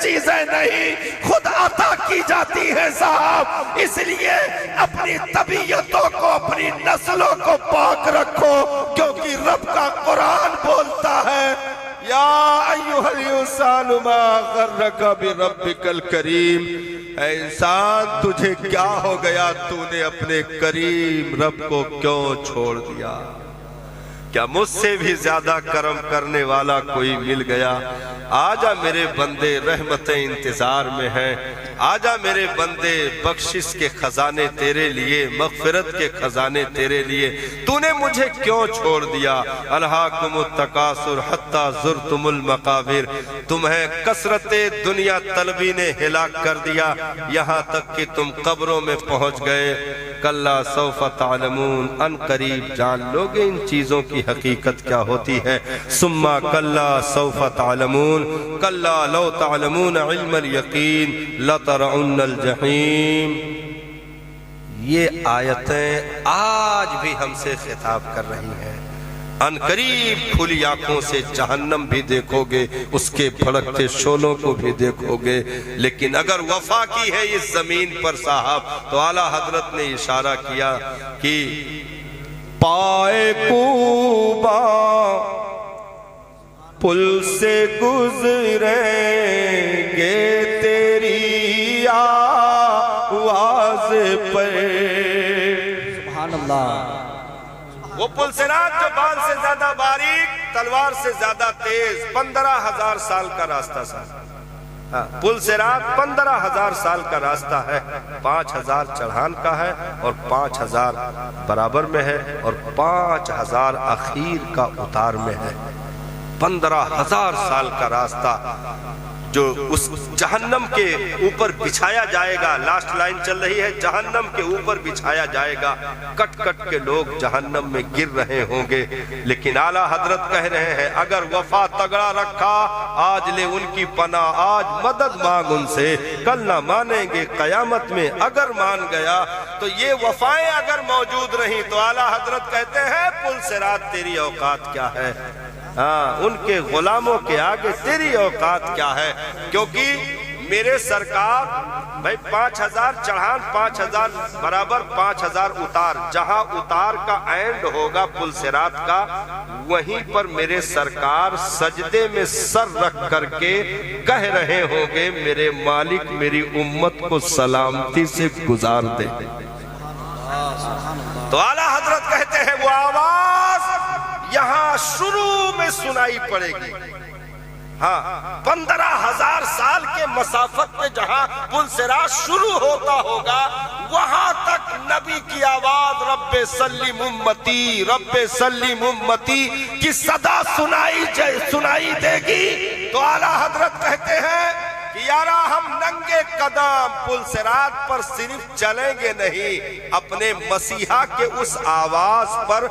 چیزیں نہیں خود عطا کی جاتی ہیں صاحب، اس لیے اپنی طبیعتوں کو اپنی نسلوں کو پاک رکھو، کیونکہ رب کا قرآن بولتا ہے یا ایھا الانسان ما غرک بربک الکریم، اے انسان تجھے کیا ہو گیا، تو نے اپنے کریم رب کو کیوں چھوڑ دیا؟ کیا مجھ سے بھی زیادہ کرم کرنے والا کوئی مل گیا؟ آجا میرے بندے، رحمتیں انتظار میں ہیں، آجا میرے بندے، بخشش کے خزانے تیرے لیے، مغفرت کے خزانے تیرے لیے، تو نے مجھے کیوں چھوڑ دیا؟ الہاکم التکاثر حتی زرتم المقابر، تمہیں کثرت دنیا طلبی نے ہلاک کر دیا یہاں تک کہ تم قبروں میں پہنچ گئے۔ کلا سوف تعلمون، ان قریب جان لوگے ان چیزوں کی حقیقت کیا ہوتی ہے۔ ثم کلا سوف تعلمون کلا لو تعلمون علم الیقین لترون الجحیم۔ یہ آیتیں آج بھی ہم سے خطاب کر رہی ہیں۔ ان قریب کھلی آنکھوں سے جہنم بھی دیکھو گے، اس کے بھڑکتے شعلوں کو بھی دیکھو گے، لیکن اگر وفا کی ہے اس زمین پر صاحب تو اعلیٰ حضرت نے اشارہ کیا کہ پائے کوبا پل سے گزریں گے تیری آواز پر۔ سبحان اللہ۔ وہ پل صراط جو بال سے زیادہ باریک، تلوار سے زیادہ تیز، 15,000 سال کا راستہ پل صراط 15,000 سال کا راستہ ہے، 5,000 چڑھان کا ہے اور 5,000 برابر میں ہے اور 5,000 اخیر کا اتار میں ہے۔ 15,000 سال کا راستہ جو اس جہنم کے اوپر بچھایا جائے گا، لاسٹ لائن چل رہی ہے، جہنم کے اوپر بچھایا جائے گا، کٹ کٹ کے لوگ جہنم میں گر رہے ہوں گے، لیکن اعلیٰ حضرت کہہ رہے ہیں اگر وفا تگڑا رکھا آج لے ان کی پناہ، آج مدد مانگ ان سے، کل نہ مانیں گے قیامت میں اگر مان گیا۔ تو یہ وفائیں اگر موجود رہیں تو اعلیٰ حضرت کہتے ہیں پل صراط تیری اوقات کیا ہے، ان کے غلاموں کے آگے تیری اوقات کیا ہے؟ کیونکہ میرے سرکار بھائی 5,000 چڑھان، 5,000 برابر، 5,000 اتار، جہاں اتار کا اینڈ ہوگا پل صراط کا وہیں پر میرے سرکار سجدے میں سر رکھ کر کے کہہ رہے ہوں گے میرے مالک میری امت کو سلامتی سے گزار دے۔ تو اعلیٰ حضرت کہتے ہیں وہ آواز یہاں شروع میں سنائی پڑے گی، 15,000 سال کے مسافت میں جہاں پل صراط شروع ہوتا ہوگا وہاں تک نبی کی آواز رب سلم امتی رب سلم امتی کی صدا سنائی دے گی۔ تو اعلیٰ حضرت کہتے ہیں کہ یارا ہم ننگے قدم پل صراط پر صرف چلیں گے نہیں، اپنے مسیحا کے اس آواز پر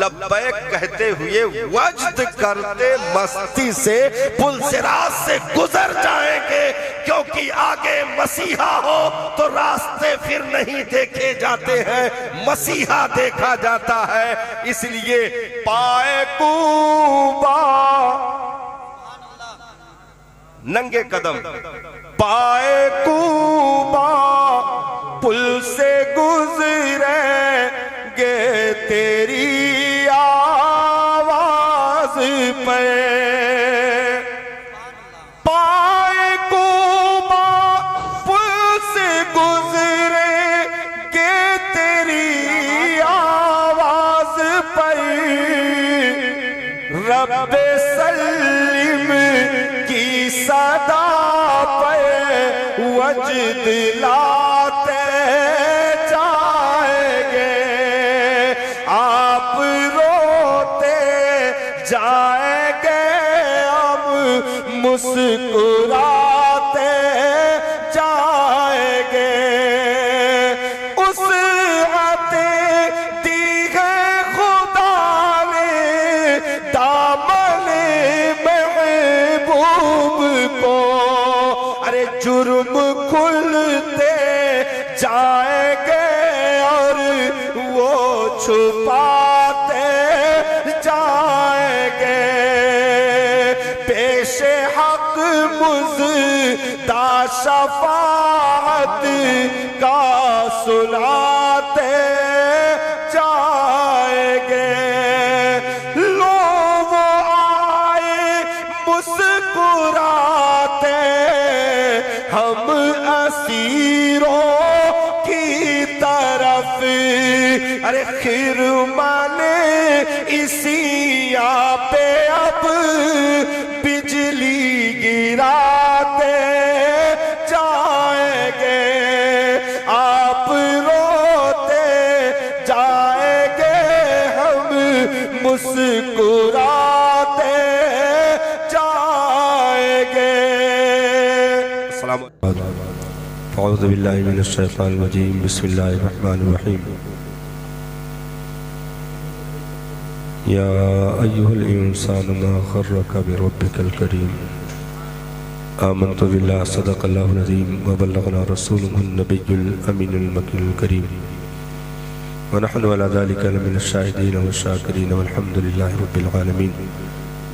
لبیک کہتے ہوئے وجد کرتے مستی سے پل صراط سے گزر جائیں گے، کیونکہ آگے مسیحا ہو تو راستے پھر نہیں دیکھے جاتے ہیں، مسیحا دیکھا جاتا ہے۔ اس لیے پائے کوبا ننگے قدم، پائے کوبا پل سے گزریں گے تیری آواز پہ، پائے کوبا پل سے گزریں گے تیری آواز پہ، رب سلم کی صدا پہ وجد لاتے جائیں گے، آپ روتے جائیں گے، ہم مسکراتے جائیں گے، اس عطے دی ہے خدا نے دامن محبوب کو، ارے جرم کھلتے جائیں گے اور وہ چھپاتے جائیں گے، پیش حق مظلوم شفاعت کا سناتے جائیں گے لوگ آئے مسکراتے ہم اسیروں کی طرف ارے خرمن اسی پہ اب بجلی گراتے جائیں گے آپ روتے جائیں گے ہم مسکراتے جائیں گے السلام اعوذ باللہ من الشیطان الرجیم بسم اللہ الرحمن الرحیم یا ایہا الانسان ما غرک بربک الکریم آمنت باللہ صدق اللہ العظیم وبلغنا رسولہ النبی الامین المکین الکریم ونحن على ذلك لمن الشاہدین والشاکرین والحمد للہ رب العالمین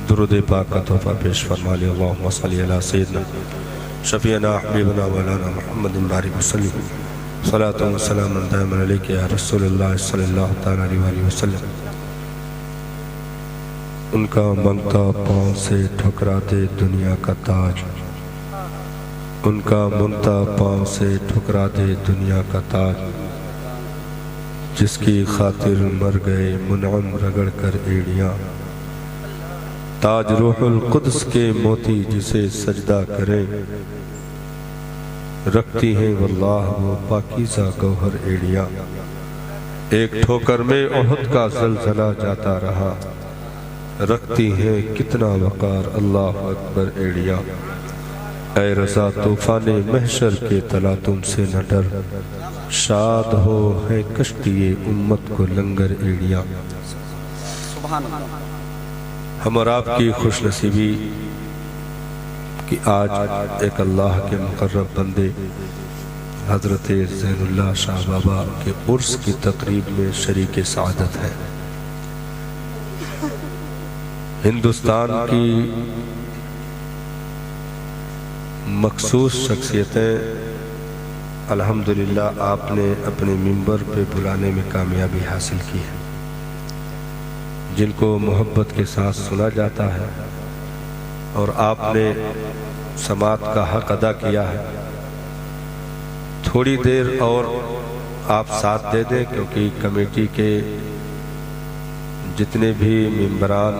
درود پاک کا تحفہ پیش فرما لے اللہم صلی علی سیدنا شفیعنا حبیبنا مولانا محمد بارک وسلم صلاۃ و سلام دائما علیک یا رسول اللہ صلی اللہ تعالی علیہ وسلم ان کا منگتا پاؤں سے ٹھکرا دے دنیا کا تاج ان کا منگتا پاؤں سے ٹھکرا دے دنیا کا تاج جس کی خاطر مر گئے منعم رگڑ کر ایڑیاں تاج روح القدس کے موتی جسے سجدہ کریں رکھتی ہیں واللہ وہ پاکیزہ گوہر ایڑیاں ایک ٹھوکر میں احد کا زلزلہ جاتا رہا رکھتی ہیں کتنا وقار اللہ اکبر ایڑیاں اے رضا طوفان محشر کے تلاطم سے نہ ڈر شاد ہو ہے کشتی امت کو لنگر ایڑیاں ہم اور آپ کی خوش نصیبی کہ آج ایک اللہ کے مقرب بندے حضرت زین اللہ شاہ بابا کے عرس کی تقریب میں شریک سعادت ہے ہندوستان کی مخصوص شخصیتیں الحمدللہ آپ نے اپنے منبر پہ بلانے میں کامیابی حاصل کی ہے جن کو محبت کے ساتھ سنا جاتا ہے اور آپ نے سماعت کا حق ادا کیا ہے تھوڑی دیر اور آپ ساتھ دے دیں کیونکہ کمیٹی کے جتنے بھی ممبران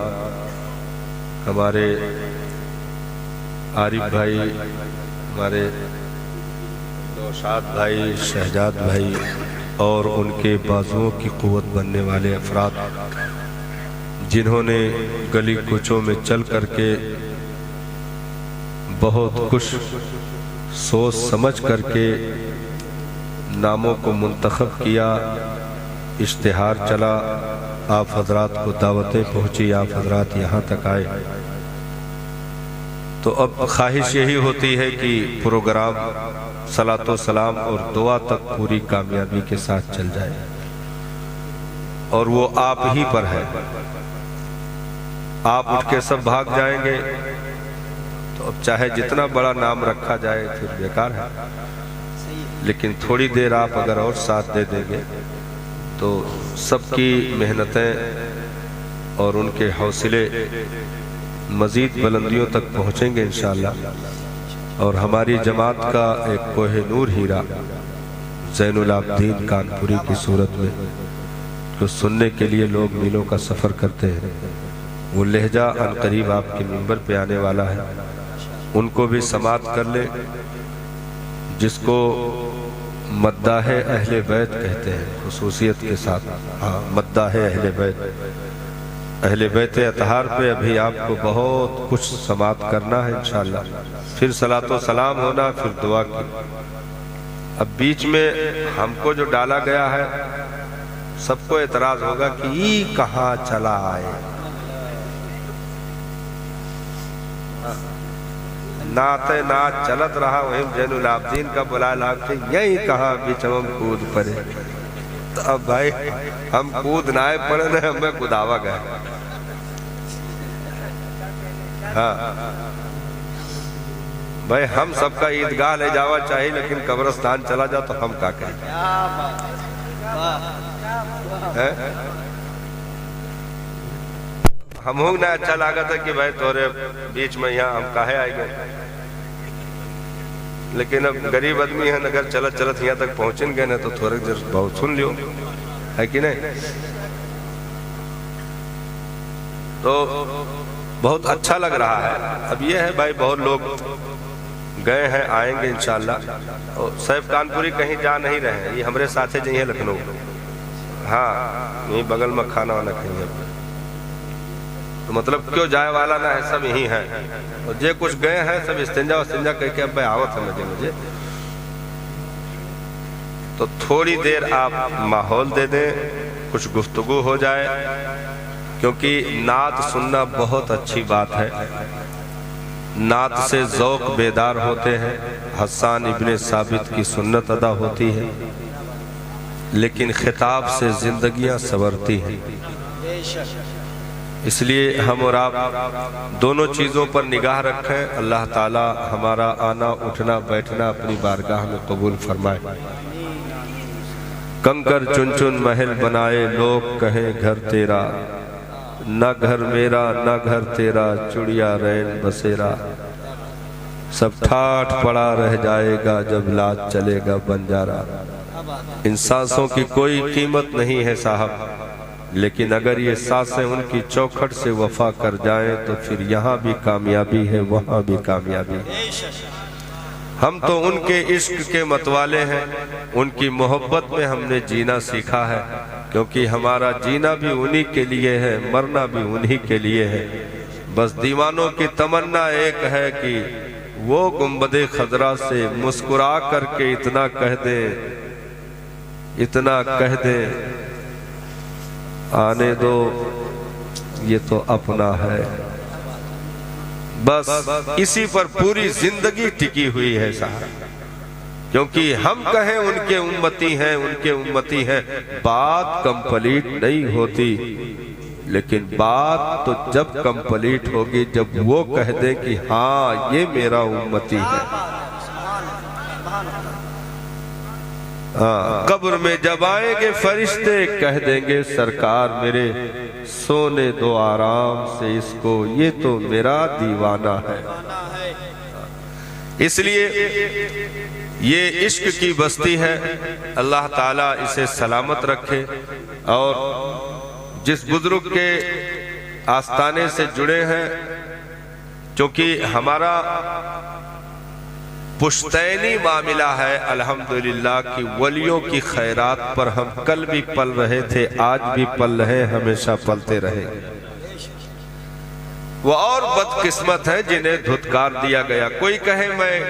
ہمارے عارف بھائی ہمارے نوشاد بھائی شہزاد بھائی اور ان کے بازوؤں کی قوت بننے والے افراد جنہوں نے گلی کوچوں میں چل کر کے بہت کچھ سوچ سمجھ کر کے ناموں کو منتخب کیا اشتہار چلا آپ حضرات کو دعوتیں پہنچی آپ حضرات یہاں تک آئے تو اب خواہش یہی ہوتی ہے کہ پروگرام صلاۃ و سلام اور دعا تک پوری کامیابی کے ساتھ چل جائے اور وہ آپ ہی پر ہے آپ اٹھ کے سب بھاگ جائیں گے تو اب چاہے جتنا بڑا نام رکھا جائے پھر بیکار ہے لیکن تھوڑی دیر آپ اگر اور ساتھ دے دیں گے تو سب کی محنتیں اور ان کے حوصلے مزید بلندیوں تک پہنچیں گے انشاءاللہ اور ہماری جماعت کا ایک کوہ نور ہیرا زین العابدین کانپوری کی صورت میں جو سننے کے لیے لوگ میلوں کا سفر کرتے ہیں وہ لہجہ ان قریب آپ کے منبر پہ آنے والا ہے ان کو بھی سماعت کر لے جس کو مداح اہل بیت کہتے ہیں خصوصیت کے ساتھ مداح اہل بیت اطہار پہ ابھی آپ کو بہت کچھ سماعت کرنا ہے انشاءاللہ پھر صلاۃ و سلام ہونا پھر دعا کی اب بیچ میں ہم کو جو ڈالا گیا ہے سب کو اعتراض ہوگا کہ یہ کہاں چلا آئے ناتے نات چلت رہا وہم زین العابدین کا بلا لاکھتے یہی کہاں بیچ ہم کود پڑے تو اب بھائی ہم کود نائے پڑے نہ ہمیں کوداوا گئے بھائی ہم سب کا عیدگاہ لے جاوا چاہیے لیکن قبرستان چلا جا تو ہم کیا کریں؟ ہم ہوں نہ اچھا لگا تھا کہ بھائی تورے بیچ میں یہاں ہم کاہے آئے گئے، لیکن اب غریب آدمی ہیں، اگر چلت چلت یہاں تک پہنچن گئے نا تو تھوڑے دیر بہت سن لیو، ہے کہ نہیں؟ تو بہت اچھا لگ رہا ہے۔ اب یہ ہے بھائی بہت لوگ گئے ہیں، آئیں گے انشاءاللہ۔ اور سیف کانپوری کہیں جا نہیں رہے ہیں، یہ ہمارے ساتھ جائیں لکھنؤ، ہاں یہیں بغل میں کھانا وانا کہیں گے، تو مطلب کیوں جائے والا نہ ہے، سب یہی ہیں۔ اور جے کچھ گئے ہیں سب استنجا وستنجا کہہ کے اب بھائی آوت ہے مجھے تو تھوڑی دیر آپ ماحول دے دیں، کچھ گفتگو ہو جائے، کیونکہ نعت سننا بہت اچھی بات ہے۔ نعت سے ذوق بیدار ہوتے ہیں، حسان ابن ثابت کی سنت ادا ہوتی ہے، لیکن خطاب سے زندگیاں سنورتی ہیں۔ اس لیے ہم اور آپ دونوں چیزوں پر نگاہ رکھیں۔ اللہ تعالی ہمارا آنا اٹھنا بیٹھنا اپنی بارگاہ میں قبول فرمائے۔ کنکر چن چن محل بنائے لوگ کہیں گھر تیرا، نہ گھر میرا نہ گھر تیرا چڑیا رین بسیرا، سب ٹھاٹ پڑا رہ جائے گا جب لاج چلے گا بنجارا۔ ان سانسوں کی کوئی قیمت نہیں ہے صاحب، لیکن اگر یہ سانسیں ان کی چوکھٹ سے وفا کر جائیں تو پھر یہاں بھی کامیابی ہے وہاں بھی کامیابی ہے۔ ہم تو ان کے عشق کے متوالے ہیں، ان کی محبت میں ہم نے جینا سیکھا ہے، کیونکہ ہمارا جینا بھی انہی کے لیے ہے، مرنا بھی انہی کے لیے ہے۔ بس دیوانوں کی تمنا ایک ہے کہ وہ گنبد خضرا سے مسکرا کر کے اتنا کہہ دیں آنے دو یہ تو اپنا ہے۔ بس اسی پر پوری زندگی ٹکی ہوئی ہے صاحب، کیونکہ ہم کہیں ان کے امتی ہیں، بات کمپلیٹ نہیں ہوتی، لیکن بات تو جب کمپلیٹ ہوگی جب وہ کہہ دیں کہ ہاں یہ میرا امتی ہے۔ قبر میں جب آئیں گے فرشتے کہہ دیں گے سرکار میرے سونے دو آرام سے اس کو، یہ تو میرا دیوانہ ہے۔ اس لیے یہ عشق کی بستی ہے، اللہ تعالیٰ اسے سلامت رکھے۔ اور جس بزرگ کے آستانے سے جڑے ہیں، چونکہ ہمارا پشتینی معاملہ ہے الحمدللہ کہ ولیوں کی خیرات پر ہم کل بھی پل رہے تھے، آج بھی پل رہے، ہمیشہ پلتے رہے۔ وہ اور بدقسمت ہیں جنہیں دھتکار دیا گیا۔ کوئی کہے میں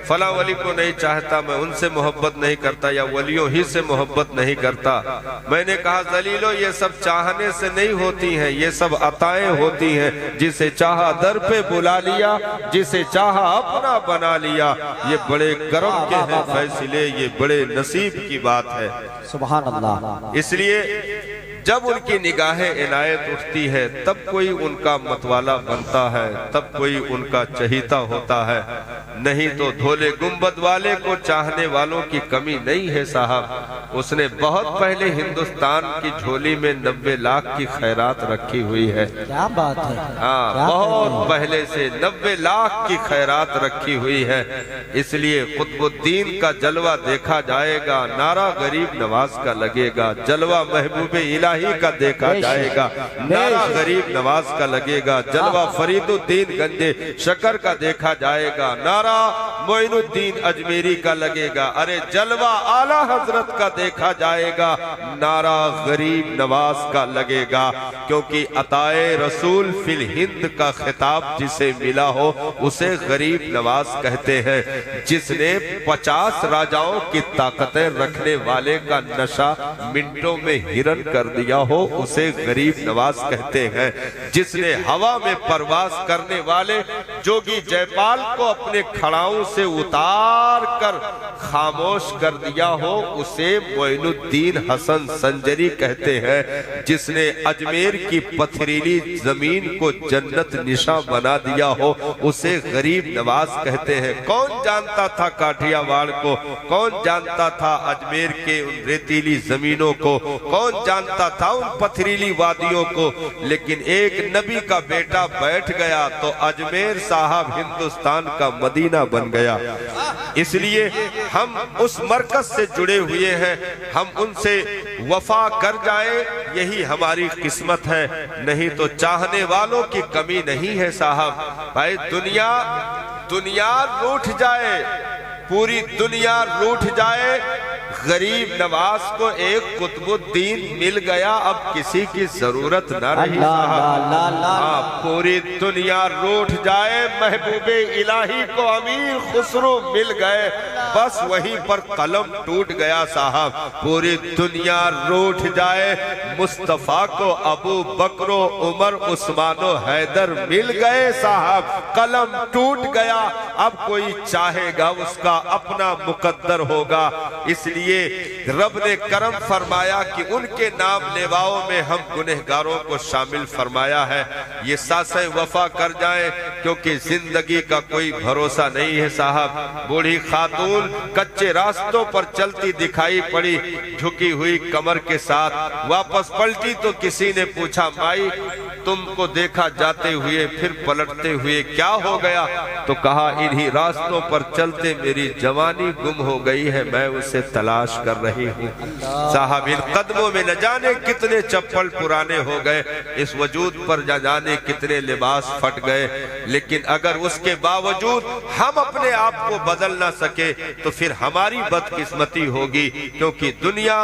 فلاں ولی کو نہیں چاہتا، میں ان سے محبت نہیں کرتا، یا ولیوں ہی سے محبت نہیں کرتا۔ میں نے کہا ذلیلو یہ سب چاہنے سے نہیں ہوتی ہیں، یہ سب عطائیں ہوتی ہیں۔ جسے چاہا در پہ بلا لیا، جسے چاہا اپنا بنا لیا۔ یہ بڑے کرم کے ہیں فیصلے، یہ بڑے نصیب کی بات ہے۔ سبحان اللہ۔ اس لیے جب ان کی نگاہیں عنایت اٹھتی ہے تب کوئی ان کا متوالا بنتا ہے، تب کوئی ان کا چہیتا ہوتا ہے، نہیں تو دھولے گنبد والے کو چاہنے والوں کی کمی نہیں ہے صاحب۔ اس نے بہت پہلے ہندوستان کی جھولی میں 90 لاکھ کی خیرات رکھی ہوئی ہے۔ کیا بات ہے، بہت پہلے سے 90 لاکھ کی خیرات رکھی ہوئی ہے۔ اس لیے قطب الدین کا جلوہ دیکھا جائے گا، نعرہ غریب نواز کا لگے گا، جلوہ محبوب الہی کا دیکھا جائے گا، نعرہ غریب نواز کا لگے گا، جلوہ فرید الدین گنجے شکر کا دیکھا جائے گا، نعرہ معین الدین اجمیری کا لگے گا، ارے جلوہ اعلیٰ حضرت کا دیکھا جائے گا، نعرہ غریب نواز کا لگے گا۔ کیونکہ عطائے رسول فی الہند کا خطاب جسے ملا ہو اسے غریب نواز کہتے ہیں۔ جس نے 50 راجاؤں کی طاقتیں رکھنے والے کا نشہ منٹوں میں ہرن کر دیا ہو اسے غریب نواز کہتے ہیں۔ جس نے ہوا میں پرواز کرنے والے جوگی جے پال کو اپنے کھڑاؤں سے اتار کر خاموش کر دیا ہو اسے معین الدین حسن سنجری کہتے ہیں، جس نے اجمیر کی پتھریلی زمین کو جنت نشاں بنا دیا ہو اسے غریب نواز کہتے ہیں۔ کون جانتا تھا کاٹھیا واڑ کو، کون جانتا تھا اجمیر کے ان ریتیلی زمینوں کو، کون جانتا تھا ان پتھریلی وادیوں کو، لیکن ایک نبی کا بیٹا بیٹھ گیا تو اجمیر صاحب ہندوستان کا مدینہ بن گیا۔ اس لیے ہم اس مرکز سے جڑے ہوئے ہیں، ہم ان سے وفا کر جائیں یہی ہماری قسمت ہے، نہیں تو چاہنے والوں کی کمی نہیں ہے صاحب۔ بھائی دنیا روٹھ جائے، پوری دنیا روٹھ جائے، غریب نواز کو ایک قطب الدین مل گیا، اب کسی کی ضرورت نہ رہی صاحب۔ پوری دنیا روٹھ جائے، محبوب الہی کو امیر خسرو مل گئے، بس وہیں پر قلم ٹوٹ گیا صاحب۔ پوری دنیا روٹھ جائے، مصطفیٰ کو ابو بکر و عمر عثمان و حیدر مل گئے صاحب، قلم ٹوٹ گیا، اب کوئی چاہے گا اس کا اپنا مقدر ہوگا۔ اس لیے رب نے کرم فرمایا کہ ان کے نام لیواؤں میں ہم گنہگاروں کو شامل فرمایا ہے۔ یہ سانسیں وفا کر جائیں کیونکہ زندگی کا کوئی بھروسہ نہیں ہے صاحب۔ بوڑھی خاتون کچے راستوں پر چلتی دکھائی پڑی، جھکی ہوئی کمر کے ساتھ، واپس پلٹی تو کسی نے پوچھا مائی تم کو دیکھا جاتے ہوئے پھر پلٹتے ہوئے کیا ہو گیا؟ تو کہا انہی راستوں پر چلتے میری جوانی گم ہو گئی ہے، میں اسے تلاش کر رہی ہوں۔ صاحب ان قدموں میں نہ جانے کتنے چپل پرانے ہو گئے، اس وجود پر نہ جانے کتنے لباس پھٹ گئے، لیکن اگر اس کے باوجود ہم اپنے آپ کو بدل نہ سکے تو پھر ہماری بدقسمتی ہوگی، کیونکہ دنیا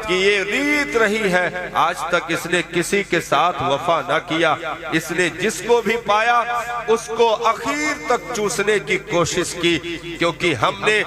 کی یہ ریت رہی ہے، آج تک اس نے کسی کے ساتھ وفا نہ کیا، اس نے جس کو بھی پایا اس کو اخیر تک چوسنے کی کوشش کی، کیونکہ ہم نے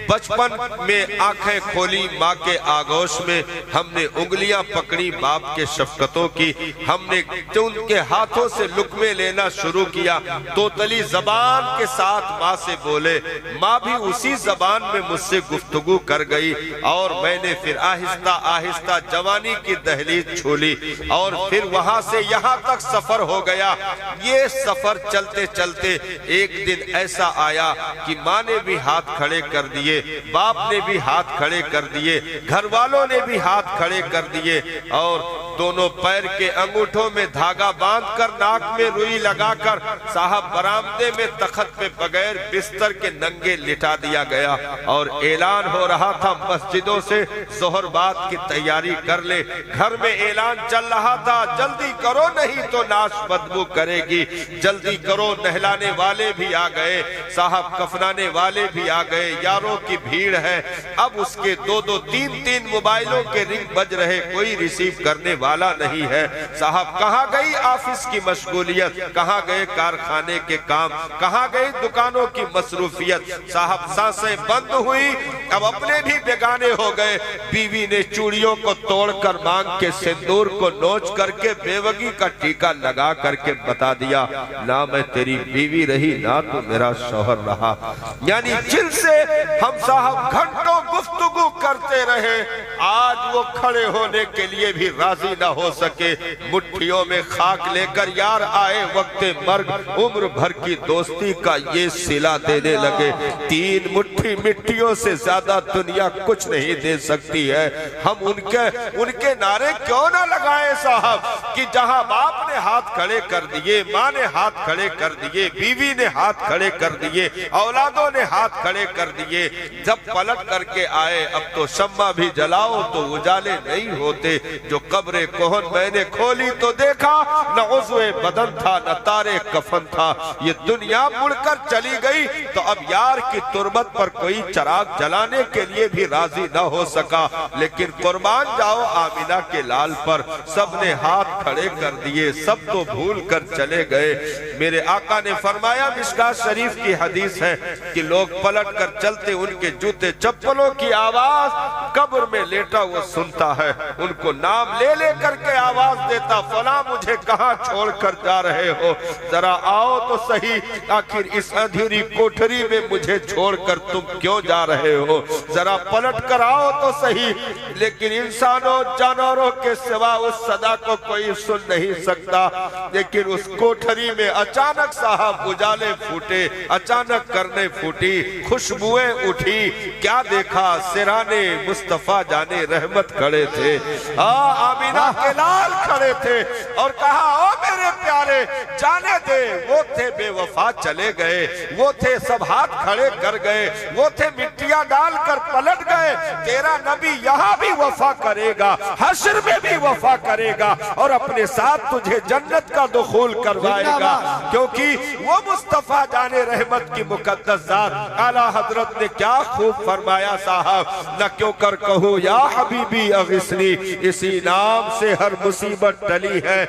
بچپن میں آنکھیں کھولی ماں کے آگوش میں، ہم نے انگلیاں پکڑی باپ کے شفقتوں کی، ہم نے ان کے ہاتھوں سے لقمے لینا شروع کیا، توتلی زبان کے ساتھ ماں سے بولے، ماں بھی اسی زبان میں مجھ سے گفتگو کر گئی، اور میں نے پھر آہستہ آہستہ جوانی کی دہلیز چھولی، اور پھر وہاں سے یہاں تک سفر ہو گیا۔ یہ سفر چلتے چلتے ایک دن ایسا آیا کہ ماں نے بھی ہاتھ کھڑے کر دیے، باپ نے بھی ہاتھ کھڑے کر دیے، گھر والوں نے بھی ہاتھ کھڑے کر دیے، اور دونوں پیر کے انگوٹھوں میں دھاگا باندھ کر ناک میں روئی لگا کر صاحب برآمدے میں تخت پہ بغیر بستر کے ننگے لٹا دیا گیا، اور اعلان ہو رہا تھا مسجدوں سے ظہر بعد کی تیاری کر لے۔ گھر میں اعلان چل رہا تھا جلدی کرو نہیں تو ناش بدبو کرے گی، جلدی کرو، نہلانے والے بھی آ گئے صاحب، کفنانے والے بھی آ گئے، یاروں کی بھیڑ ہے۔ اب اس کے دو تین موبائلوں کے رنگ بج رہے، کوئی ریسیو کرنے والا نہیں ہے صاحب۔ کہاں گئی آفس کی مشغولیت، کہاں گئے کارخانے کے کام، کہاں گئی دکانوں کی مصروفیت صاحب، سانسیں بند ہوئی، اب اپنے بھی بیگانے ہو گئے۔ بیوی نے چوڑیوں کو توڑ کر مانگ کے سندور کو نوچ کر کے بیوگی کا ٹیکا لگا کر کے بتا دیا، نہ میں تیری بیوی رہی نہ تو میرا شوہر رہا۔ یعنی جن سے ہم صاحب گھنٹوں گفتگو کرتے رہے، آج وہ کھڑے ہونے کے لیے بھی راضی نہ ہو سکے، مٹھیوں میں خاک لے کر یار آئے وقت مرگ، عمر بھر کی دوستی کا یہ صلہ دینے لگے۔ 3 مٹھی مٹھیوں سے زیادہ دنیا کچھ نہیں دے سکتی ہے۔ ہم ان کے نعرے کیوں نہ لگائے صاحب کہ جہاں باپ نے ہاتھ کھڑے کر دیے، ماں نے ہاتھ کھڑے کر دیے، بیوی نے ہاتھ کھڑے کر دیے، اولادوں نے ہاتھ کھڑے کر دیے، جب پلٹ کر کے آئے اب تو شمع بھی جلاؤ تو اجالے نہیں ہوتے۔ جو قبر کوہن میں نے کھولی تو دیکھا، نہ عضو بدن تھا نہ تارے کفن تھا، یہ دنیا مڑ کر چلی گئی تو اب یار کی تربت پر کوئی چراغ جلانے کے لیے بھی راضی نہ ہو سکا۔ لیکن قربان جاؤ آمینہ کے لال پر، سب نے ہاتھ کھڑے کر دیے، سب تو بھول کر چلے گئے۔ میرے آقا نے فرمایا، مشکات شریف کی حدیث ہے کہ لوگ پلٹ کر چلتے، ان کے جوتے چپلوں کی آواز قبر میں لیٹا وہ سنتا ہے، ان کو نام لے لے لے کر کے آواز دیتا فلاں مجھے کہاں چھوڑ کر جا رہے ہو، ذرا آؤ تو صحیح، آخر اس اندھیری کوٹھری میں مجھے چھوڑ کر تم کیوں جا رہے ہو، ذرا پلٹ کر آؤ تو صحیح۔ لیکن انسانوں جانوروں کے سوا اس صدا کو کوئی سن نہیں سکتا، لیکن اس کوٹھری میں اچانک صاحب اجالے پھوٹے، اچانک کرنے پھوٹی، خوشبوئیں اٹھی، کیا دیکھا؟ سرانے مصطفیٰ جانے رحمت کھڑے تھے، آمینہ کے لال کھڑے تھے، اور کہا او میرے پیارے جانے دے، وہ تھے بے وفا چلے گئے، وہ تھے سب ہاتھ کھڑے کر گئے، وہ تھے مٹیاں ڈال کر پلٹ گئے، تیرا نبی یہاں بھی وفا کرے گا، حشر میں بھی وفا کرے گا، اور اپنے ساتھ تجھے جنت کا دخول کروائے گا، کیونکہ وہ مصطفیٰ جانے رحمت کی مقدس ذات۔ اعلیٰ حضرت نے کیا خوب فرمایا صاحب، نہ کیوں کر کہوں یا حبیبی اغثنی، اسی نام سے ہر مصیبت ٹلی ہے،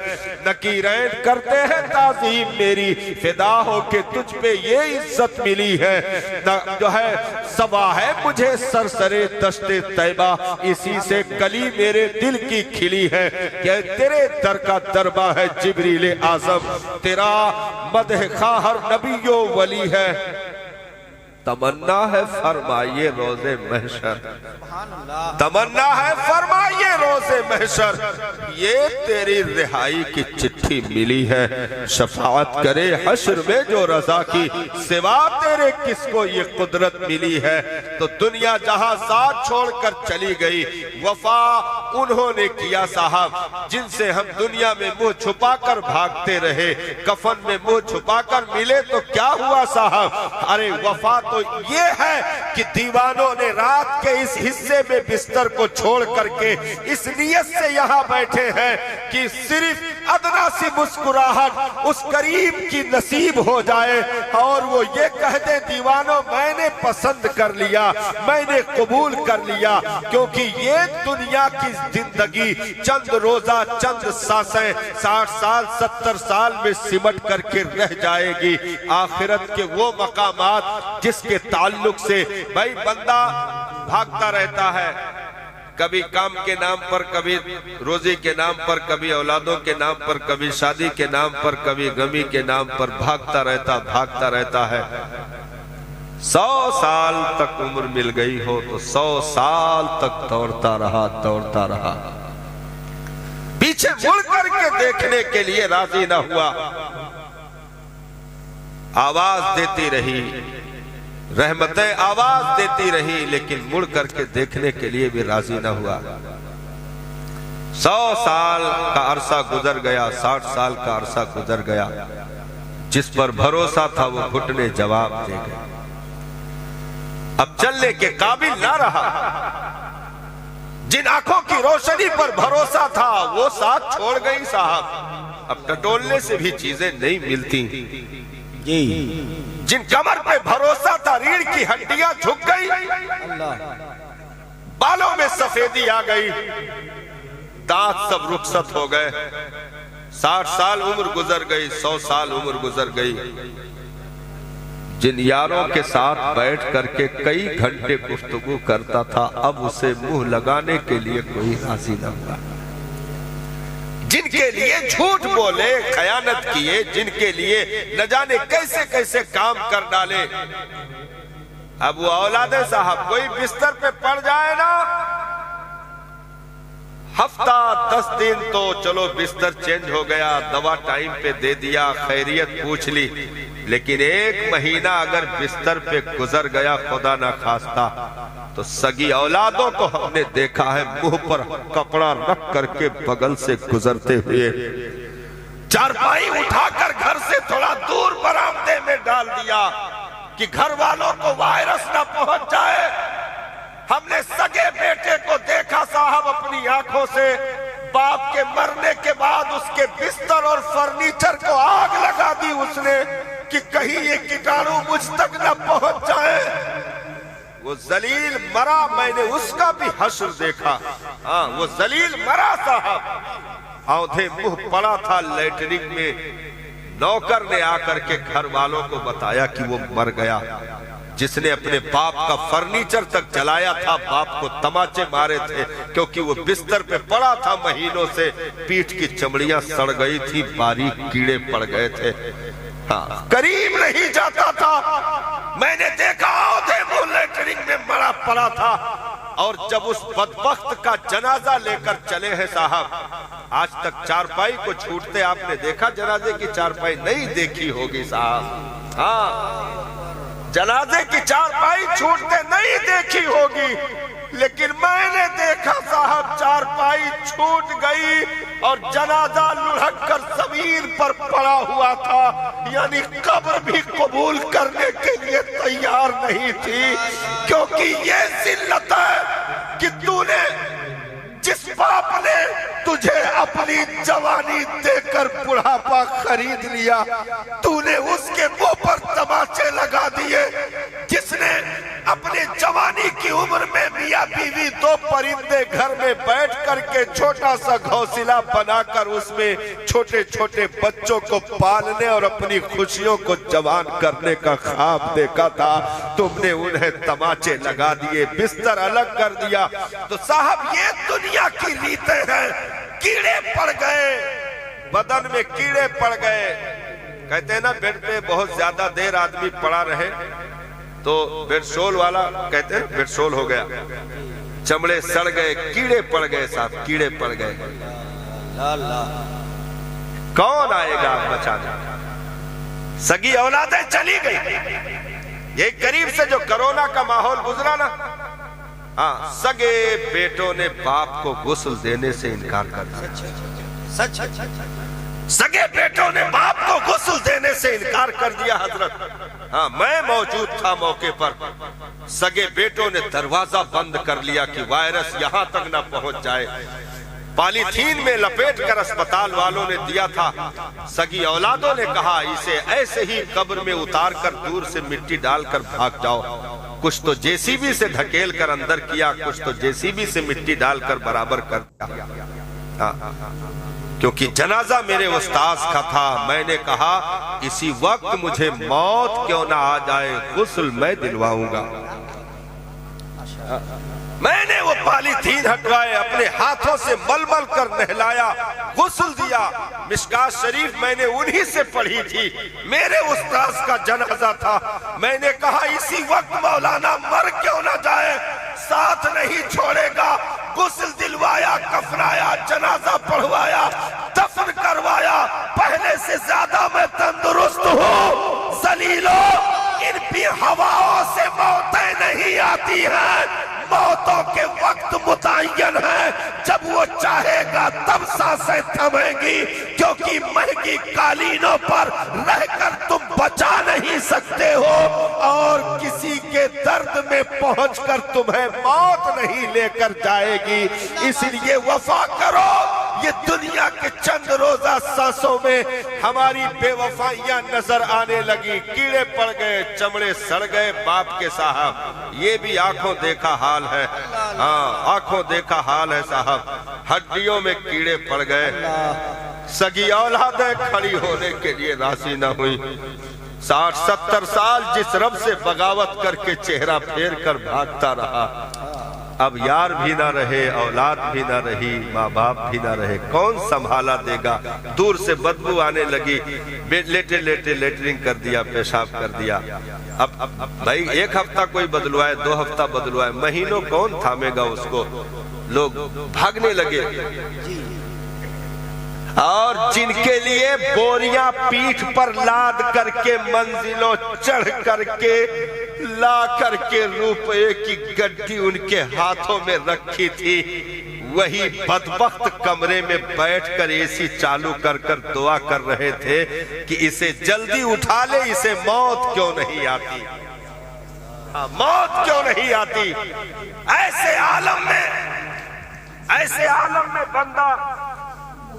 نکیرین کرتے ہیں تعظیم میری، فدا ہو کہ تجھ پہ یہ عزت ملی ہے، جو ہے سوا ہے مجھے سرسرے دشت طیبہ، اسی سے کلی میرے دل کی کھلی ہے، کہ تیرے در کا دربہ ہے جبریل اعظم، تیرا مدح خواہ ہر نبی و ولی ہے، تمنا ہے فرمائیے روز محشر، تمنا ہے فرمائیے روز محشر، یہ تیری رہائی کی چٹھی ملی ہے، شفاعت کرے حشر میں جو رضا کی، سوا تیرے کس کو یہ قدرت ملی ہے۔ تو دنیا جہاں ساتھ چھوڑ کر چلی گئی، وفا انہوں نے کیا صاحب، جن سے ہم دنیا میں منہ چھپا کر بھاگتے رہے، کفن میں منہ چھپا کر ملے تو کیا ہوا صاحب؟ ارے وفا تو یہ ہے کہ دیوانوں نے رات کے اس حصے میں بستر کو چھوڑ کر کے اس نیت سے یہاں بیٹھے ہیں کہ صرف ادنا سی مسکراہٹ اس قریب کی نصیب ہو جائے، اور وہ یہ کہہ دے دیوانوں میں نے پسند کر لیا، میں نے قبول کر لیا، کیونکہ یہ دنیا کی زندگی چند روزہ چند سانسیں 60 سال 70 سال میں سمٹ کر کے رہ جائے گی۔ آخرت کے وہ مقامات جس کے تعلق سے بھائی بندہ بھاگتا رہتا ہے، کبھی کام کے نام پر، کبھی روزی کے نام پر، کبھی اولادوں کے نام پر، کبھی شادی کے نام پر، کبھی غمی کے نام پر بھاگتا رہتا ہے۔ 100 سال تک عمر مل گئی ہو تو 100 سال تک دوڑتا رہا، پیچھے مڑ کر کے دیکھنے کے لیے راضی نہ ہوا، آواز دیتی رہی، رحمتیں آواز دیتی رہی، لیکن مڑ کر کے دیکھنے کے لیے بھی راضی نہ ہوا۔ 100 سال کا عرصہ گزر گیا، 60 سال کا عرصہ گزر گیا، جس پر بھروسہ تھا وہ گھٹنے جواب دے گئے، اب چلنے کے قابل نہ رہا، جن آنکھوں کی روشنی پر بھروسہ تھا وہ ساتھ چھوڑ گئی صاحب، اب ٹٹولنے سے بھی چیزیں نہیں ملتی، جن کمر پہ بھروسہ تھا ریڑھ کی ہڈیاں جھک گئی، بالوں میں سفیدی آ گئی، دانت سب رخصت ہو گئے، 60 سال عمر گزر گئی، 100 سال عمر گزر گئی، جن یاروں کے ساتھ بیٹھ کر کے کئی گھنٹے گفتگو کرتا تھا، اب اسے منہ لگانے کے لیے کوئی راضی نہ ہوا، جن کے لیے جھوٹ بولے، خیانت کیے، جن کے لیے نہ جانے کیسے کیسے کام کر ڈالے، اب وہ اولاد صاحب کوئی بستر پہ پڑ جائے نا، ہفتہ 10 دن تو چلو بستر چینج ہو گیا، دوا ٹائم پہ دے دیا، خیریت پوچھ لی، لیکن 1 مہینہ اگر بستر پہ گزر گیا خدا نہ خواستہ تو سگی اولادوں کو ہم نے دیکھا ہے منہ پر کپڑا رکھ کر کے بغل سے گزرتے ہوئے، چارپائی اٹھا کر گھر سے تھوڑا دور برآمدے میں ڈال دیا کہ گھر والوں کو وائرس نہ پہنچ جائے۔ ہم نے سگے بیٹے کو دیکھا صاحب اپنی آنکھوں سے، باپ کے مرنے کے بعد اس کے بستر اور فرنیچر کو آگ لگا دی اس نے کہ کہیں یہ کیٹانو مجھ تک نہ پہنچ جائے۔ وہ ذلیل مرا، میں نے اس کا بھی حشر دیکھا، ہاں وہ ذلیل مرا صاحب، آدھے منہ پڑا تھا لیٹرنگ میں، نوکر نے آ کر کے گھر والوں کو بتایا کہ وہ مر گیا۔ جس نے اپنے باپ کا فرنیچر تک جلایا تھا، باپ کو تماچے مارے تھے کیونکہ وہ بستر پہ پڑا تھا مہینوں سے، پیٹھ کی چمڑیاں سڑ گئی تھی، باریک کیڑے پڑ گئے تھے، قریب نہیں جاتا تھا۔ میں نے دیکھا اودھے منہ لیٹرنگ میں مرا پڑا تھا، اور جب اس بدبخت کا جنازہ لے کر چلے ہیں صاحب، آج تک چارپائی کو چھوٹتے آپ نے دیکھا؟ جنازے کی چارپائی نہیں دیکھی ہوگی صاحب، ہاں جنازے کی چارپائی چھوٹتے نہیں دیکھی ہوگی، لیکن میں نے دیکھا صاحب چارپائی چھوٹ گئی اور جنازہ لڑھک کر زمین پر پڑا ہوا تھا، یعنی قبر بھی قبول کرنے کے لیے تیار نہیں تھی، کیونکہ یہ ذلت ہے کہ تو نے جس باپ نے تجھے اپنی جوانی دے کر بڑھاپا خرید لیا، تو نے اس کے منہ پر تماچے لگا دیے، جس نے اپنے جوانی کی عمر میں میاں بیوی دو پرندے گھر میں بیٹھ کر کے چھوٹا سا گھونسلہ بنا کر اس میں چھوٹے چھوٹے بچوں کو پالنے اور اپنی خوشیوں کو جوان کرنے کا خواب دیکھا تھا، تم نے انہیں تماچے لگا دیے، بستر الگ کر دیا۔ تو صاحب یہ دنیا کی ریتیں ہیں، کیڑے پڑ گئے بدن میں، کیڑے پڑ گئے، کہتے ہیں نا بیڈ پہ بہت زیادہ دیر آدمی پڑا رہے تو بیڈ سول والا کہتے ہیں بیڈ سول ہو گیا، چمڑے سڑ گئے، کیڑے پڑ گئے صاحب، کیڑے پڑ گئے۔ کون آئے گا بچانے؟ سگی اولادیں چلی گئی۔ یہ قریب سے جو کرونا کا ماحول گزرا نا، ہاں سگے بیٹوں نے باپ کو غسل دینے سے انکار کر دیا، سگے بیٹوں نے باپ کو غسل دینے سے انکار کر دیا حضرت، ہاں میں موجود تھا موقع پر، سگے بیٹوں نے دروازہ بند کر لیا کہ وائرس یہاں تک نہ پہنچ جائے، پالی تھین میں لپیٹ کر اسپتال والوں نے دیا تھا، سگی اولادوں نے کہا اسے ایسے ہی قبر میں اتار کر دور سے مٹی ڈال کر بھاگ جاؤ، کچھ تو جے سی بی سے دھکیل کر اندر کیا، کچھ تو جے سی بی سے مٹی ڈال کر برابر کر دیا، کیونکہ جنازہ میرے استاذ کا تھا، میں نے کہا اسی وقت مجھے موت کیوں نہ آ جائے، غسل میں دلواؤں گا۔ میں نے وہ پالی تھین ہٹوائے، اپنے ہاتھوں سے مل مل کر نہلایا، غسل دیا، مشکات شریف میں نے انہی سے پڑھی تھی، میرے استاذ کا جنازہ تھا، میں نے کہا اسی وقت مولانا مر کیوں نہ جائے، ساتھ نہیں چھوڑے گا، غسل دلوایا، کفنایا، جنازہ پڑھوایا، دفن کروایا، پہلے سے زیادہ میں تندرست ہوں، ذلیلو ان بھی ہواؤں سے موتیں نہیں آتی ہیں، موتوں کے وقت متعین ہے، جب وہ چاہے گا تب سانسیں تھمیں گی، کیونکہ مہنگی قالینوں پر رہ کر تم بچا نہیں سکتے ہو، اور کسی کے درد میں پہنچ کر تمہیں موت نہیں لے کر جائے گی، اس لیے وفا کرو۔ یہ دنیا کے چند روزہ سانسوں میں ہماری بے وفائیاں نظر آنے لگی، کیڑے پڑ گئے، چمڑے سڑ گئے باپ کے صاحب، یہ بھی آنکھوں دیکھا حال ہے، ہاں آنکھوں دیکھا حال ہے صاحب، ہڈیوں میں کیڑے پڑ گئے، سگی اولادیں کھڑی ہونے کے لیے راضی نہ ہوئی، 60-70 سال جس رب سے بغاوت کر کے چہرہ پھیر کر بھاگتا رہا، اب یار بھی نہ رہے، اولاد بھی نہ رہی، ماں باپ بھی نہ رہے، کون سنبھالا دے گا؟ دور سے بدبو آنے لگی، لیٹے لیٹے لیٹرنگ کر دیا، پیشاب کر دیا، اب بھائی ایک ہفتہ کوئی بدلوائے، 2 ہفتہ بدلوائے، مہینوں کون تھامے گا اس کو؟ لوگ بھاگنے لگے، اور جن کے لیے بوریاں پیٹھ پر لاد کر کے منزلوں چڑھ کر کے لا کر کے روپے کی گڈی ان کے ہاتھوں میں رکھی تھی، وہی بدبخت کمرے میں بیٹھ کر اے سی چالو کر کر دعا کر رہے تھے کہ اسے جلدی اٹھا لے، اسے موت کیوں نہیں آتی، موت کیوں نہیں آتی۔ ایسے عالم میں بندہ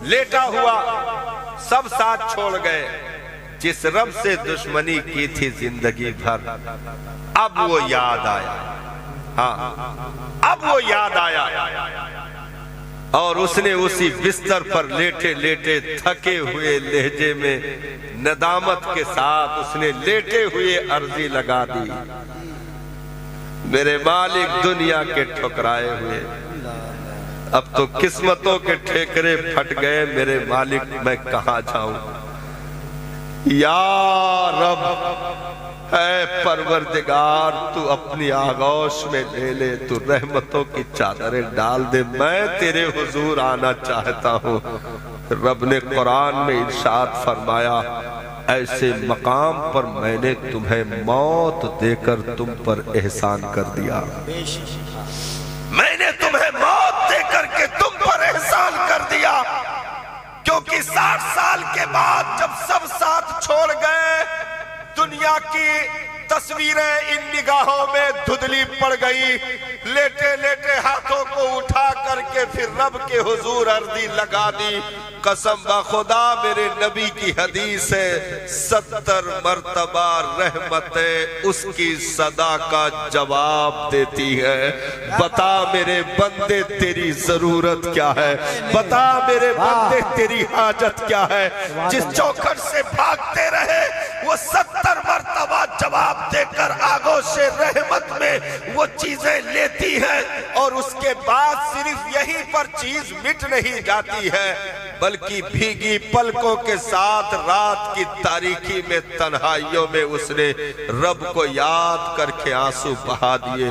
لیٹا ہوا، سب ساتھ چھوڑ گئے، جس رب سے دشمنی کی تھی زندگی بھر، اب وہ یاد آیا، ہاں اب وہ یاد آیا، اور اس نے اسی بستر پر لیٹے لیٹے تھکے ہوئے لہجے میں ندامت کے ساتھ اس نے لیٹے ہوئے عرضی لگا دی، میرے مالک دنیا کے ٹھکرائے ہوئے، اب تو قسمتوں کے ٹھیکرے پھٹ گئے، میرے مالک میں کہاں جاؤں؟ یا رب اے پروردگار، تو اپنی آغوش میں لے لے، تو رحمتوں کی چادریں ڈال دے، میں تیرے حضور آنا چاہتا ہوں۔ رب نے قرآن میں ارشاد فرمایا، ایسے مقام پر میں نے تمہیں موت دے کر تم پر احسان کر دیا، میں نے تمہیں موت دے کر کے تم پر احسان کر دیا، کیونکہ 60 سال کے بعد جب سب ساتھ چھوڑ گئے، دنیا کی تصویریں ان نگاہوں میں دھندلی پڑ گئی، لیٹے لیٹے ہاتھوں کو اٹھا کر کے پھر رب کے حضور عرضی لگا دی۔ قسم بخدا میرے نبی کی حدیث ہے، 70 مرتبہ رحمتیں اس کی صدا کا جواب دیتی ہے۔ بتا میرے بندے تیری ضرورت کیا ہے، بتا میرے بندے تیری حاجت کیا ہے۔ جس چوکھٹ سے بھاگتے رہے وہ 70 مرتبہ جواب دے کر آغوش رحمت میں وہ چیزیں لیتی ہے، اور اس کے بعد صرف یہیں پر چیز مٹ نہیں جاتی ہے، بلکہ بھیگی پلکوں کے ساتھ رات کی تاریکی میں تنہائیوں میں اس نے رب کو یاد کر کے آنسو بہا دیے۔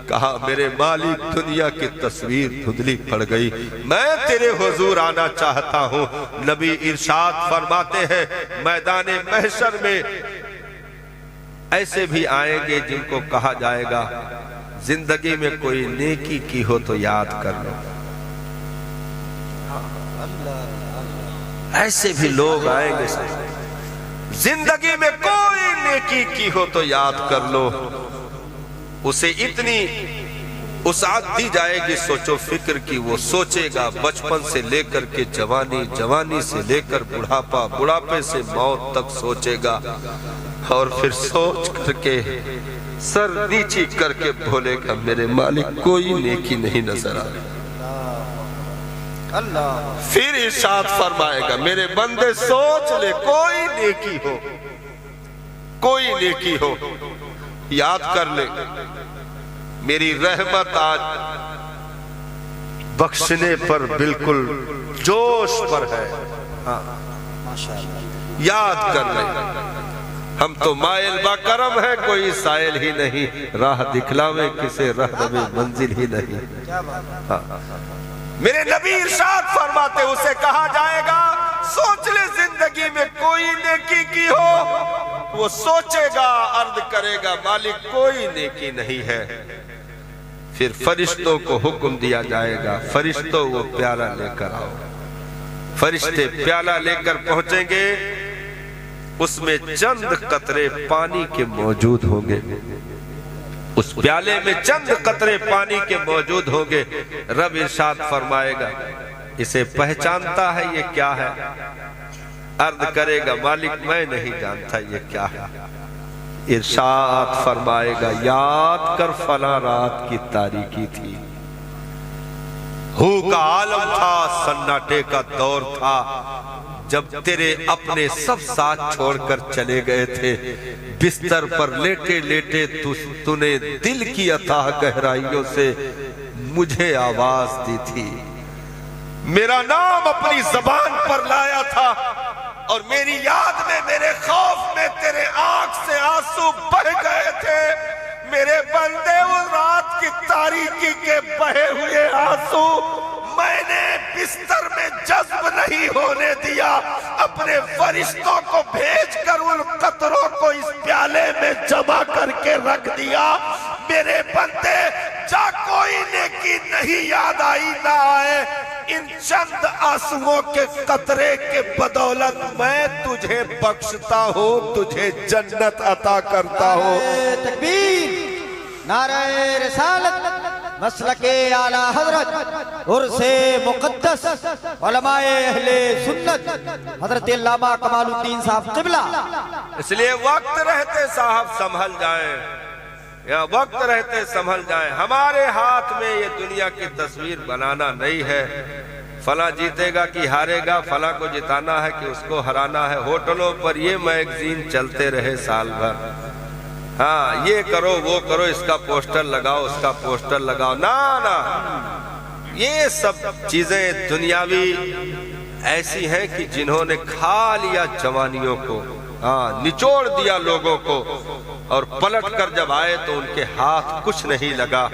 کہا میرے مالک دنیا کی تصویر دھندلی پڑ گئی، میں تیرے حضور آنا چاہتا ہوں۔ نبی ارشاد فرماتے ہیں میدان محشر میں ایسے بھی آئیں گے جن کو کہا جائے گا زندگی میں کوئی نیکی کی ہو تو یاد کر لو۔ ایسے بھی لوگ آئیں گے زندگی میں کوئی نیکی کی ہو تو یاد کر لو۔ اسے اتنی وسعت دی جائے گی سوچو فکر کی، وہ سوچے گا بچپن سے لے کر کے جوانی، جوانی سے لے کر بڑھاپا، بڑھاپے سے موت تک سوچے گا، اور پھر سوچ کر کے سر نیچی کر کے بولے گا میرے مالک کوئی نیکی نہیں نظر آ رہی۔ پھر ارشاد فرمائے گا میرے بندے سوچ لے کوئی نیکی ہو، کوئی نیکی ہو یاد کر لے، میری رحمت آج بخشنے پر بالکل جوش پر ہے، یاد کر لے۔ ہم تو مائل با کرم ہے، کوئی سائل ہی نہیں، راہ دکھلاوے کسے رہنمے منزل ہی نہیں۔ میرے نبی ارشاد فرماتے اسے کہا جائے گا سوچ لے زندگی میں کوئی نیکی کی ہو، وہ سوچے گا عرض کرے گا مالک کوئی نیکی نہیں ہے۔ پھر فرشتوں کو حکم دیا جائے گا فرشتوں وہ پیالہ لے کر آؤ۔ فرشتے پیالہ لے کر پہنچیں گے، اس میں چند قطرے پانی کے موجود ہوں گے، اس پیالے میں چند قطرے پانی کے موجود ہوں گے۔ رب ارشاد فرمائے گا اسے پہچانتا ہے یہ کیا ہے؟ عرض کرے گا مالک میں نہیں جانتا یہ کیا ہے۔ ارشاد فرمائے گا یاد کر فلاں رات کی تاریکی تھی، ہو کا عالم تھا، سناٹے کا دور تھا، جب تیرے اپنے سب ساتھ چھوڑ کر چلے گئے تھے، بستر پر لیٹے لیٹے تو نے دل کی اتھاہ گہرائیوں سے مجھے آواز دی تھی، میرا نام اپنی زبان پر لایا تھا، اور میری یاد میں میرے خوف میں تیرے آنکھ سے آنسو بہہ گئے تھے۔ میرے بندے اس رات کی تاریکی کے بہے ہوئے آنسو میں نے بستر میں جذب نہیں ہونے دیا، اپنے فرشتوں کو بھیج کر ان قطروں کو اس پیالے میں جمع کر کے رکھ دیا۔ میرے بندے جا کوئی نیکی نہیں یاد آئی نہ آئے، ان چند آنسوؤں کے قطرے کے بدولت میں تجھے بخشتا ہوں، تجھے جنت عطا کرتا ہوں۔ تکبیر، نعرہ رسالت، مسلک اعلی حضرت، عرص مقدس، علماء اہل سنت، حضرت علامہ کمال الدین صاحب قبلہ۔ اس لیے وقت رہتے صاحب سنبھل جائیں، یا وقت رہتے سنبھل جائیں۔ ہمارے ہاتھ میں یہ دنیا کی تصویر بنانا نہیں ہے، فلاں جیتے گا کہ ہارے گا، فلاں کو جتانا ہے کہ اس کو ہرانا ہے۔ ہوٹلوں پر یہ میگزین چلتے رہے سال بھر، ہاں یہ کرو وہ کرو، اس کا پوسٹر لگاؤ اس کا پوسٹر لگاؤ، نا یہ سب چیزیں دنیاوی ایسی ہیں کہ جنہوں نے کھا لیا جوانیوں کو، نچوڑ دیا لوگوں کو، اور پلٹ کر جب آئے تو ان کے ہاتھ کچھ نہیں لگا،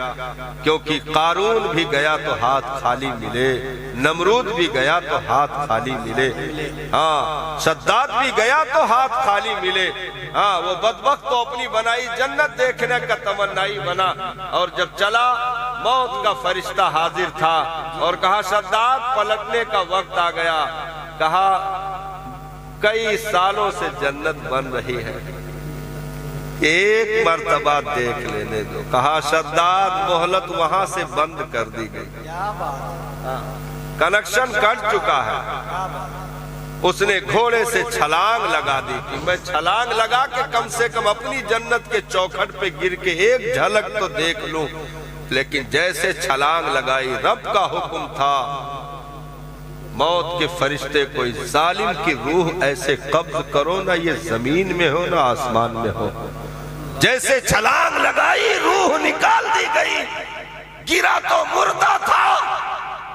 کیونکہ قارون بھی گیا تو ہاتھ خالی ملے، نمرود بھی گیا تو ہاتھ خالی ملے، شداد بھی گیا تو ہاتھ خالی ملے، وہ بدبخت تو اپنی بنائی جنت دیکھنے کا تمنائی بنا، اور جب چلا موت کا فرشتہ حاضر تھا اور کہا شداد پلٹنے کا وقت آ گیا، کہا کئی سالوں سے جنت بن رہی ہے، ایک مرتبہ دیکھ لینے دو، کہا شداد مہلت وہاں سے بند کر دی گئی، کنیکشن کٹ چکا ہے، اس نے گھوڑے سے چھلانگ لگا دی کہ میں چھلانگ لگا کے کم سے کم اپنی جنت کے چوکھٹ پہ گر کے ایک جھلک تو دیکھ لوں، لیکن جیسے چھلانگ لگائی رب کا حکم تھا موت کے فرشتے کوئی ظالم کی روح ایسے قبض کرو، نہ یہ زمین میں ہو نہ آسمان میں ہو، جیسے چھلانگ لگائی روح نکال دی گئی، گرا تو مردہ تھا،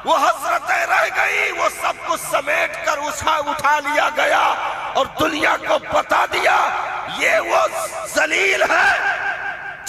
وہ حسرتیں رہ گئی، وہ سب کچھ سمیٹ کر اٹھا لیا گیا اور دنیا کو بتا دیا یہ وہ ذلیل ہے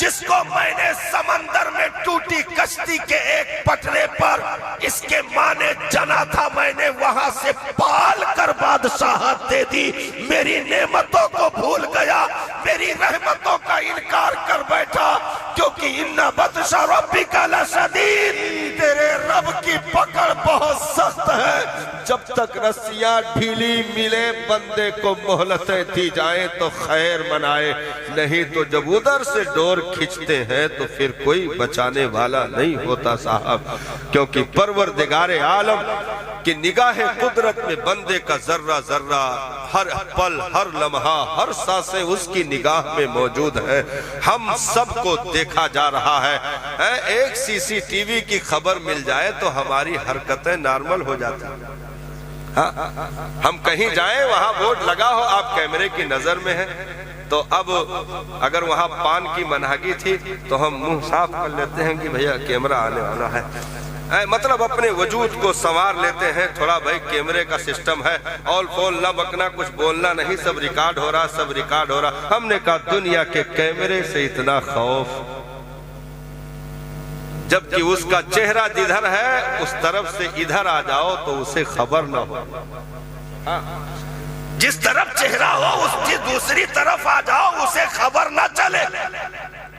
جس کو میں نے سمندر میں ٹوٹی کشتی کے ایک پٹرے پر اس کے ماں نے جنا تھا، میں نے وہاں سے پال کر بادشاہت دے دی، میری نعمتوں کو بھول گیا، میری رحمتوں کا انکار کر بیٹھا، کیونکہ ان بطش ربک لشدید، تیرے رب کی پکڑ بہت سخت ہے، جب تک رسیاں ڈھیلی ملے بندے کو مہلتیں دی جائیں تو خیر منائے، نہیں تو جب ادھر سے ڈور کھچتے ہیں تو پھر کوئی بچانے والا نہیں ہوتا صاحب، کیونکہ پروردگار عالم کی نگاہ قدرت میں بندے کا ذرہ ذرہ، ہر پل ہر لمحہ ہر سانسیں اس کی نگاہ میں موجود ہے، ہم سب کو دیکھا جا رہا ہے، ایک سی سی ٹی وی کی خبر مل جائے تو ہماری حرکتیں نارمل ہو جاتی ہیں، ہم کہیں جائیں وہاں بورڈ لگا ہو آپ کیمرے کی نظر میں ہیں، تو اب اگر وہاں پان کی منہگی تھی تو ہم منہ صاف کر لیتے ہیں کہ بھیا کیمرہ آنے والا ہے، مطلب اپنے وجود کو سنوار لیتے ہیں، تھوڑا بھائی کیمرے کا سسٹم ہے، اول فول نہ بکنا، کچھ بولنا نہیں، سب ریکارڈ ہو رہا سب ریکارڈ ہو رہا، ہم نے کہا دنیا کے کیمرے سے اتنا خوف، جبکہ اس کا چہرہ جدھر ہے اس طرف سے ادھر آ جاؤ تو اسے خبر نہ ہو، جس طرف چہرہ ہو اس کی دوسری طرف آ جاؤ اسے خبر نہ چلے،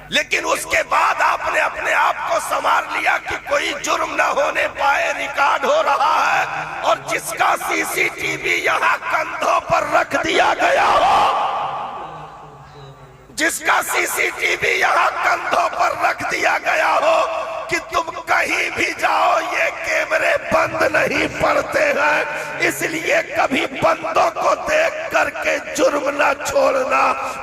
لیکن اس کے بعد آپ نے اپنے آپ کو سنوار لیا کہ کوئی جرم نہ ہونے پائے، ریکارڈ ہو رہا ہے، اور جس کا سی سی ٹی وی یہاں کندھوں پر رکھ دیا گیا ہو، جس کا سی سی ٹی وی یہاں کندھوں پر رکھ دیا گیا ہو کہ تم کہیں بھی جاؤ یہ کیمرے بند نہیں پڑتے ہیں، اس لیے کبھی بندوں کو دیکھ کر کے جرم نہ چھوڑنا،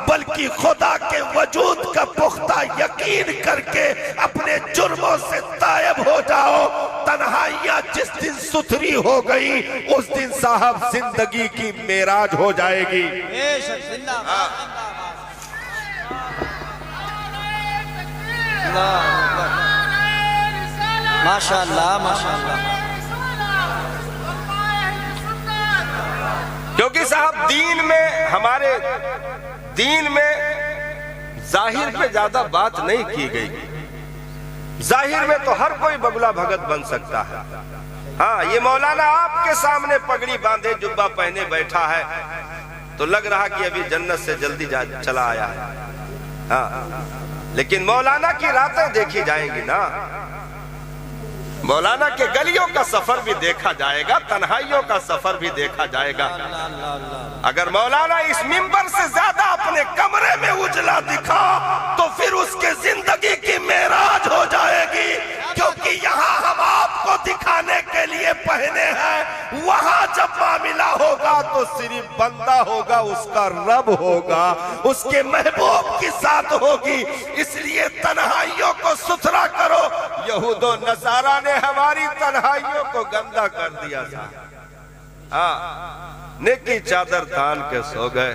بلکہ خدا کے وجود کا پختہ یقین کر کے اپنے جرموں سے تائب ہو جاؤ، تنہائیاں جس دن ستھری ہو گئی اس دن صاحب زندگی کی معراج ہو جائے گی، ماشاءاللہ ماشاءاللہ، کیونکہ صاحب دین میں ہمارے دین میں ظاہر پہ زیادہ بات نہیں کی گئی، ظاہر میں تو ہر کوئی بگلا بھگت بن سکتا ہے، ہاں یہ مولانا آپ کے سامنے پگڑی باندھے جبہ پہنے بیٹھا ہے تو لگ رہا کہ ابھی جنت سے جلدی چلا آیا ہے، ہاں لیکن مولانا کی راتیں دیکھی جائیں گی نا، مولانا کے گلیوں کا سفر بھی دیکھا جائے گا، تنہائیوں کا سفر بھی دیکھا جائے گا، اگر مولانا اس منبر سے زیادہ اپنے کمرے میں اجلا دکھا تو پھر اس کے زندگی کی معراج ہو جائے گی، کیونکہ یہاں ہم آپ کو دکھانے کے لیے پہنے ہیں، وہاں جب معاملہ ہوگا تو صرف بندہ ہوگا، اس کا رب ہوگا، اس کے محبوب کی ذات ہوگی، اس لیے تنہائیوں کو ستھرا کرو، یہود و نصارہ نے ہماری تنہائیوں کو گندا کر دیا تھا، نیکی چادر تان کے سو گئے،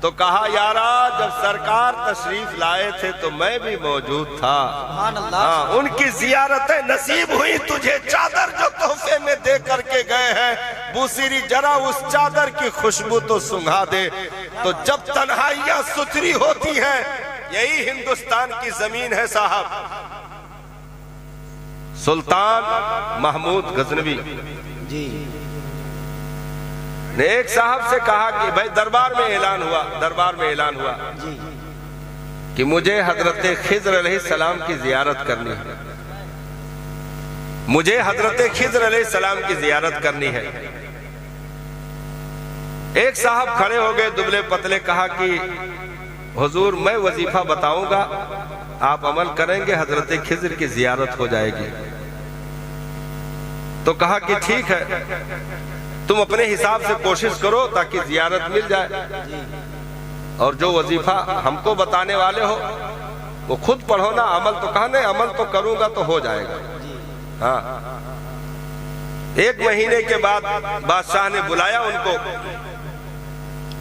تو کہا یارا جب سرکار تشریف لائے تھے تو میں بھی موجود تھا، سبحان اللہ۔ ہاں ان کی زیارتیں نصیب ہوئی تجھے، چادر جو تحفے میں دے کر کے گئے ہیں بوسیری ذرا اس چادر کی خوشبو تو سنگھا دے۔ تو جب تنہائیاں ستھری ہوتی ہیں، یہی ہندوستان کی زمین ہے صاحب۔ سلطان محمود غزنوی جی نے ایک صاحب سے کہا کہ بھائی دربار میں اعلان ہوا جی کہ مجھے حضرت خضر علیہ السلام کی زیارت کرنی ہے، مجھے حضرت خضر علیہ السلام کی زیارت کرنی ہے۔ ایک صاحب کھڑے ہو گئے دبلے پتلے، کہا کہ حضور میں وظیفہ بتاؤں گا، آپ عمل کریں گے، حضرت خضر کی زیارت ہو جائے گی۔ تو کہا کہ ٹھیک ہے، تم اپنے حساب سے کوشش کرو تاکہ زیارت مل جائے، اور جو وظیفہ ہم کو بتانے والے ہو وہ خود پڑھو نا، عمل تو کہا نہیں، عمل تو کروں گا تو ہو جائے گا۔ ہاں 1 مہینے کے بعد بادشاہ نے بلایا ان کو،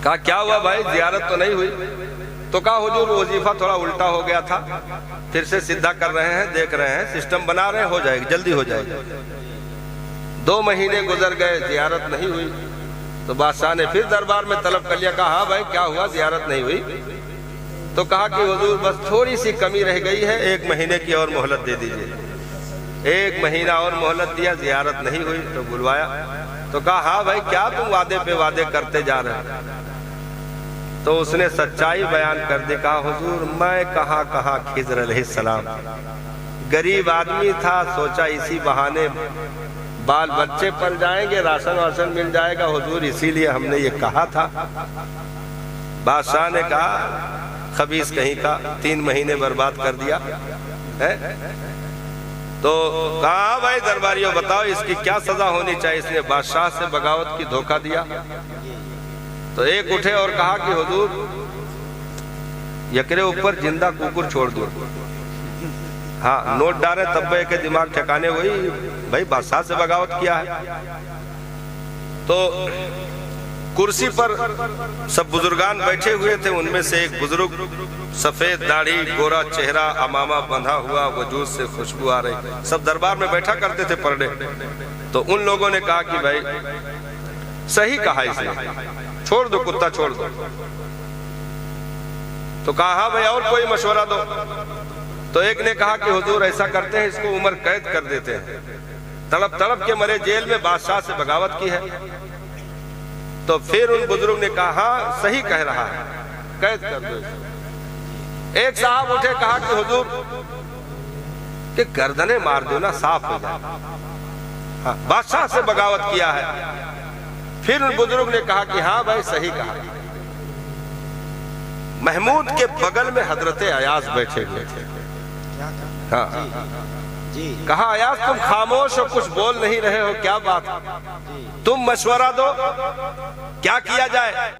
کہا کیا ہوا بھائی زیارت تو نہیں ہوئی؟ تو کہا حضور وظیفہ تھوڑا الٹا ہو گیا تھا، پھر سے سیدھا کر رہے ہیں، دیکھ رہے ہیں، سسٹم بنا رہے ہیں، ہو جائے گی، جلدی ہو جائے گی۔ 2 مہینے گزر گئے، زیارت نہیں ہوئی۔ تو بادشاہ نے پھر دربار میں طلب کر لیا، کہا ہاں بھائی کیا ہوا زیارت نہیں ہوئی؟ تو کہا کہ حضور بس تھوڑی سی کمی رہ گئی ہے، 1 مہینے کی اور مہلت دے دیجئے۔ 1 مہینہ اور مہلت دیا، زیارت نہیں ہوئی۔ تو بلوایا تو کہا ہاں بھائی کیا تم وعدے پہ وعدے کرتے جا رہے ہیں؟ تو اس نے سچائی بیان کر دی، کہا حضور میں کہاں خضر علیہ السلام، غریب آدمی تھا، سوچا اسی بہانے بال بچے پل جائیں گے، راشن واشن مل جائے گا حضور، اسی لیے ہم نے یہ کہا تھا۔ بادشاہ نے کہا خبیث کہیں کا، 3 مہینے برباد کر دیا ہے۔ تو کہا بھائی درباریوں بتاؤ اس کی کیا سزا ہونی چاہیے، اس نے بادشاہ سے بغاوت کی، دھوکہ دیا۔ تو ایک اٹھے اور کہا کہ حضور یکرے اوپر زندہ کوکر چھوڑ دو، ہاں نوٹ ڈالے تبے کے دماغ ٹھکانے، وہی بھائی بادشاہ سے بغاوت کیا ہے۔ تو کرسی پر سب بزرگان بیٹھے ہوئے تھے، ان میں سے ایک بزرگ سفید داڑھی، گورا چہرہ، امامہ بندھا ہوا، وجود سے خوشبو آ رہی، سب دربار میں بیٹھا کرتے تھے پڑھنے۔ تو ان لوگوں نے کہا کہ بھائی صحیح کہا اس نے، چھوڑ دو کتا چھوڑ دو۔ تو کہا ہاں بھائی اور کوئی مشورہ دو۔ تو ایک نے کہا کہ حضور ایسا کرتے ہیں اس کو عمر قید کر دیتے ہیں، تڑپ تڑپ کے مرے، جیل میں بادشاہ سے بغاوت کی ہے۔ تو پھر ان بزرگ نے کہا ہاں صحیح کہہ رہا ہے، قید کر دو۔ ایک صاحب اٹھے، کہا کہ حضور کہ گردنیں مار دو نا، صاف ہو جائے، ہاں بادشاہ سے بغاوت کیا ہے۔ پھر ان بزرگ نے کہا کہ ہاں بھائی صحیح کہا۔ محمود کے بغل میں حضرت ایاز بیٹھے ہوئے تھے، ہاں کہا ایاز تم خاموش ہو، کچھ بول نہیں رہے ہو، کیا بات؟ تم مشورہ دو کیا کیا جائے۔